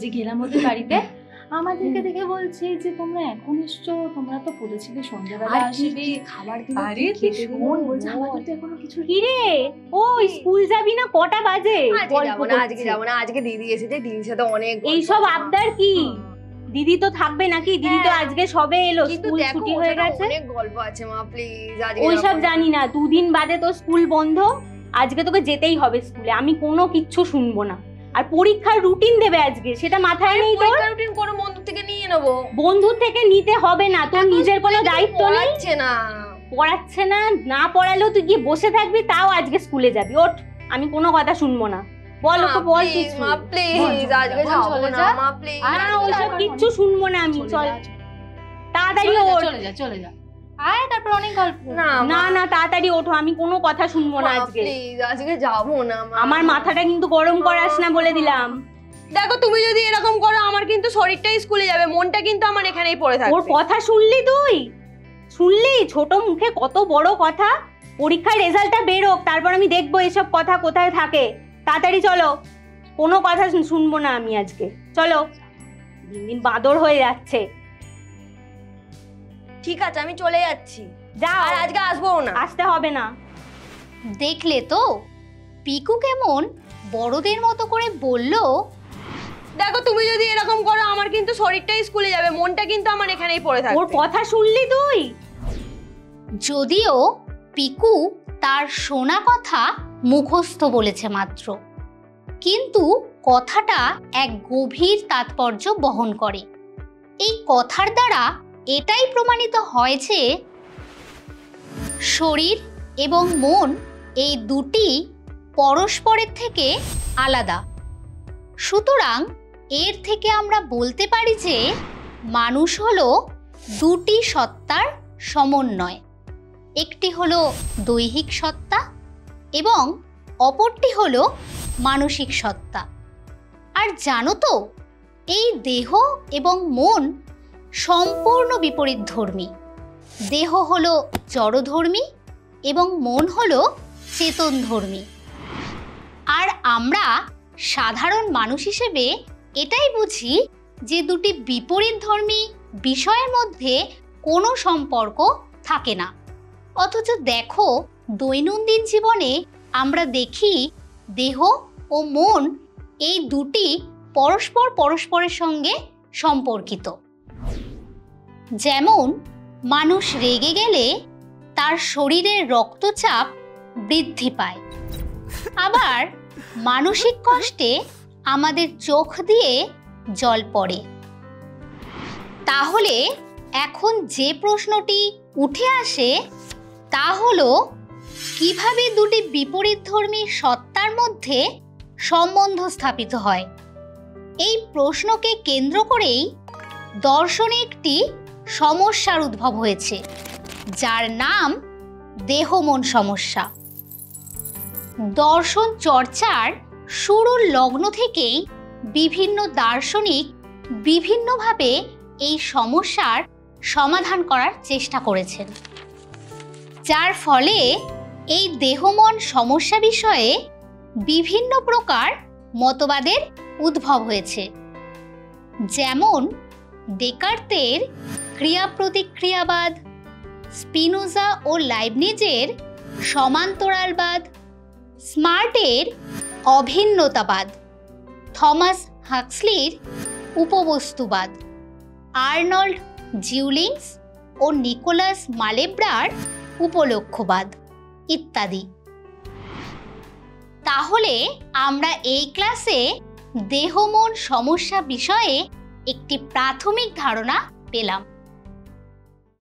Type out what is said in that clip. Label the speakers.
Speaker 1: যে গেলাম ওদের বাড়িতে, আমাদেরকে দেখে বলছে যে তোমরা এখন এসছো, তোমরা তো বলেছিলে সন্ধ্যাবেলা আসবে, খাবার দিলে খেতে শোন, বলছে আমাদের তো এখনো কিছু।
Speaker 2: কি রে, ও স্কুল যাবি না? কটা বাজে?
Speaker 3: আজকে যাবো না, আজকে দিদি এসেছে, দিদির সাথে অনেক
Speaker 2: এইসব আবদার কি? দিদি তো থাকবে নাকি? দিদি তো আজকে সবে এলো, স্কুল ছুটি হয়ে গেছে।
Speaker 3: অনেক গল্প আছে মা, প্লিজ আজকে
Speaker 2: ওইসব জানি না, দুদিন বাদে তো স্কুল বন্ধ, আজকে তোকে যেতেই হবে স্কুলে, আমি কোনো কিচ্ছু শুনবো না। আর পরীক্ষার রুটিন দেবে আজকে, সেটা মাথায় নেই তোর?
Speaker 3: পরীক্ষার রুটিন কোনো বন্ধু থেকে নিয়ে নেবো।
Speaker 2: বন্ধু থেকে নিতে হবে না, তোর নিজের কোনো দায়িত্ব নেই। পড়াচ্ছে না, না পড়ালেও তুই গিয়ে বসে থাকবি, তাও আজকে স্কুলে যাবি। ওঠ, আমি কোনো কথা শুনবো না। বল ওকে, বল কিছু।
Speaker 3: মা প্লিজ আজকে যাবো না মা, প্লিজ।
Speaker 2: ওইসব কিচ্ছু শুনবো না আমি, চল তাড়াতাড়ি ওঠ।
Speaker 1: চলে যা আয়, তারপর অনেক গল্প।
Speaker 2: না না, তাড়াতাড়ি ওঠো, আমি কোনো কথা শুনবো না আজকে।
Speaker 3: প্লিজ আজকে যাবো না মা।
Speaker 2: আমার মাথাটা কিন্তু গরম করাস না বলে দিলাম।
Speaker 3: দেখো তুমি যদি এরকম করো, আমার কিন্তু শরীরটাই স্কুলে যাবে, মনটা কিন্তু আমার এখানেই পড়ে থাকবে।
Speaker 2: ওর কথা শুনলি তুই? শুনলি? ছোট মুখে কত বড় কথা। পরীক্ষার রেজাল্টটা বেরোক, তারপর আমি দেখবো এসব কথা কোথায় থাকে। তাড়াতাড়ি চলো, কোনো কথা শুনবো না আমি আজকে। চলো, দিন দিন বাদর হয়ে যাচ্ছে।
Speaker 3: ঠিক আছে, আমি চলে যাচ্ছি।
Speaker 2: যাও,
Speaker 3: আর আজকে আসবো না।
Speaker 2: আসতে হবে না।
Speaker 4: দেখলে তো পিকু কেমন বড়দের মতো করে বলল।
Speaker 3: দেখো তুমি যদি এরকম করো, আমার কিন্তু শরীরটাই স্কুলে যাবে, মনটা কিন্তু আমার এখানেই পড়ে থাকবে।
Speaker 2: ওর কথা শুনলি তুই?
Speaker 4: যদিও পিকু তার শোনা কথা মুখস্থ বলেছে মাত্র, কিন্তু কথাটা এক গভীর তাৎপর্য বহন করে। এই কথার দ্বারা এটাই প্রমাণিত হয়েছে শরীর এবং মন এই দুটি পরস্পরের থেকে আলাদা। সুতরাং এর থেকে আমরা বলতে পারি যে মানুষ হলো দুটি সত্তার সমন্বয়। একটি হলো দৈহিক সত্তা এবং অপরটি হলো মানসিক সত্তা। আর জানো তো, এই দেহ এবং মন সম্পূর্ণ বিপরীতধর্মী। দেহ হলো জড়ধর্মী এবং মন হলো চেতনধর্মী। আর আমরা সাধারণ মানুষ হিসেবে এটাই বুঝি যে দুটি বিপরীতধর্মী বিষয়ের মধ্যে কোনো সম্পর্ক থাকে না। অথচ দেখো, দৈনন্দিন জীবনে আমরা দেখি দেহ ও মন এই দুটি পরস্পরের সঙ্গে সম্পর্কিত। যেমন মানুষ রেগে গেলে তার শরীরের রক্তচাপ বৃদ্ধি পায়, আবার মানসিক কষ্টে আমাদের চোখ দিয়ে জল পড়ে। তাহলে এখন যে প্রশ্নটি উঠে আসে তা হলো, কিভাবে দুটি বিপরীতধর্মী সত্তার মধ্যে সম্বন্ধ স্থাপিত হয়? এই প্রশ্নকে কেন্দ্র করেই দর্শনে একটি সমস্যার উদ্ভব হয়েছে, যার নাম দেহ মন সমস্যা। দর্শন চর্চার শুরুর লগ্ন থেকেই বিভিন্ন দার্শনিক বিভিন্নভাবে এই সমস্যার সমাধান করার চেষ্টা করেছেন, যার ফলে এই দেহ মন সমস্যা বিষয়ে বিভিন্ন প্রকার মতবাদের উদ্ভব হয়েছে। যেমন ডেকার্তের ক্রিয়া প্রতিক্রিয়াবাদ, স্পিনোজা ও লাইবনিজের সমান্তরালবাদ, স্মার্টের অভিন্নতাবাদ, থমাস হাক্সলির উপবস্তুবাদ, আর্নল্ড জিউলিংস ও নিকোলাস মালেব্রার উপলক্ষ্যবাদ ইত্যাদি। তাহলে আমরা এই ক্লাসে দেহ মন সমস্যা বিষয়ে একটি প্রাথমিক ধারণা পেলাম।